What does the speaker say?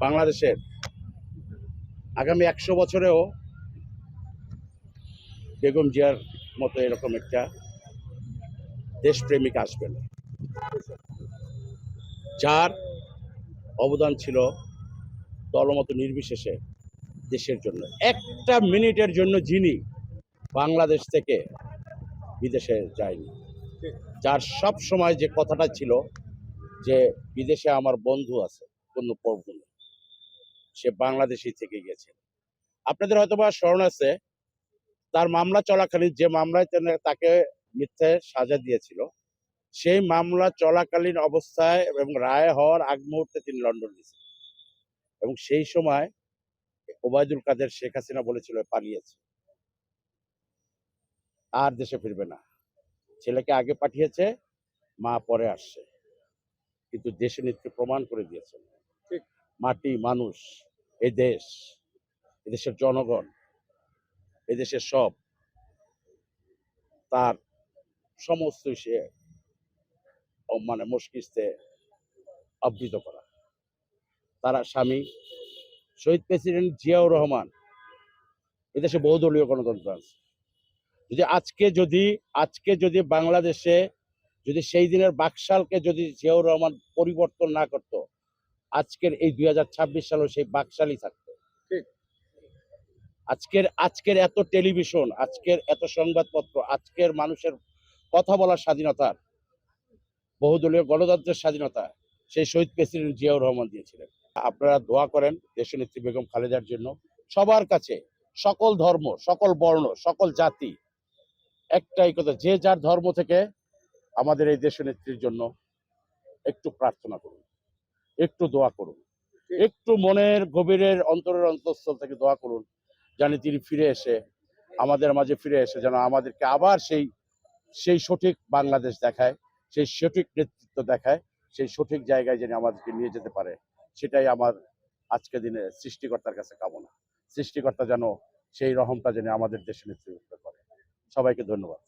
বাংলাদেশের আগামী 100 বছরেও বেগম জিয়ার মতো এরকম একটা দেশপ্রেমিক আসবে না, যার অবদান ছিল দলমত নির্বিশেষে দেশের জন্য। একটা মিনিটের জন্য যিনি বাংলাদেশ থেকে বিদেশে যায়নি, যার সব সময় যে কথাটা ছিল যে বিদেশে আমার বন্ধু আছে, কোনো প্রবলেম নেই, সে বাংলাদেশেই থেকে গেছে। আপনাদের হয়তো বা স্মরণ আছে, তার মামলা চলাকালীন যে মামলায় তাকে মিথ্যে সাজা দিয়েছিল, সেই মামলা চলাকালীন অবস্থায় এবং রায় হওয়ার আগ মুহূর্তে তিনি লন্ডন গেছেন, এবং সেই সময় ওবায়দুল কাদের শেখ হাসিনা বলেছিল পালিয়েছে, আর দেশে ফিরবে না। ছেলেকে আগে পাঠিয়েছে, মা পরে আসছে, কিন্তু দেশে নেত্রী প্রমাণ করে দিয়েছেন মাটি, মানুষ, এই দেশ, এদেশের জনগণ, এদেশের সব তার সমস্ত সে মানে মস্তিষ্কে আবৃত করা। তারা স্বামী শহীদ প্রেসিডেন্ট জিয়াউর রহমান, এদেশে বহুদলীয় গণতন্ত্র আছে। আজকে যদি বাংলাদেশে যদি সেই দিনের বাকশালকে যদি জিয়াউর রহমান পরিবর্তন না করত, আজকের এই 2026 সালেও সেই বাকশালই থাকতো। আজকের এত টেলিভিশন, আজকের এত সংবাদপত্র, আজকের মানুষের কথা বলার স্বাধীনতার, বহুদলীয় গণতন্ত্রের স্বাধীনতা সেই শহীদ প্রেসিডেন্ট জিয়াউর রহমান দিয়েছিলেন। আপনারা দোয়া করেন দেশনেত্রী বেগম খালেদার জন্য। সবার কাছে, সকল ধর্ম, সকল বর্ণ, সকল জাতি একটাই কথা, যে যার ধর্ম থেকে আমাদের এই দেশনেত্রীর জন্য একটু প্রার্থনা করুন, একটু দোয়া করুন, একটু মনের গভীরের অন্তরের অন্তঃস্থল থেকে দোয়া করুন, যেন তিনি ফিরে এসে আমাদের মাঝে ফিরে এসে যেন আমাদেরকে আবার সেই সঠিক বাংলাদেশ দেখায়, সেই সঠিক নেতৃত্ব দেখায়, সেই সঠিক জায়গায় যেন আমাদেরকে নিয়ে যেতে পারে। সেটাই আমার আজকে দিনে সৃষ্টিকর্তার কাছে কামনা। সৃষ্টিকর্তা যেন সেই রহমটা যেন আমাদের দেশে নেতৃত্ব করে। সবাইকে ধন্যবাদ।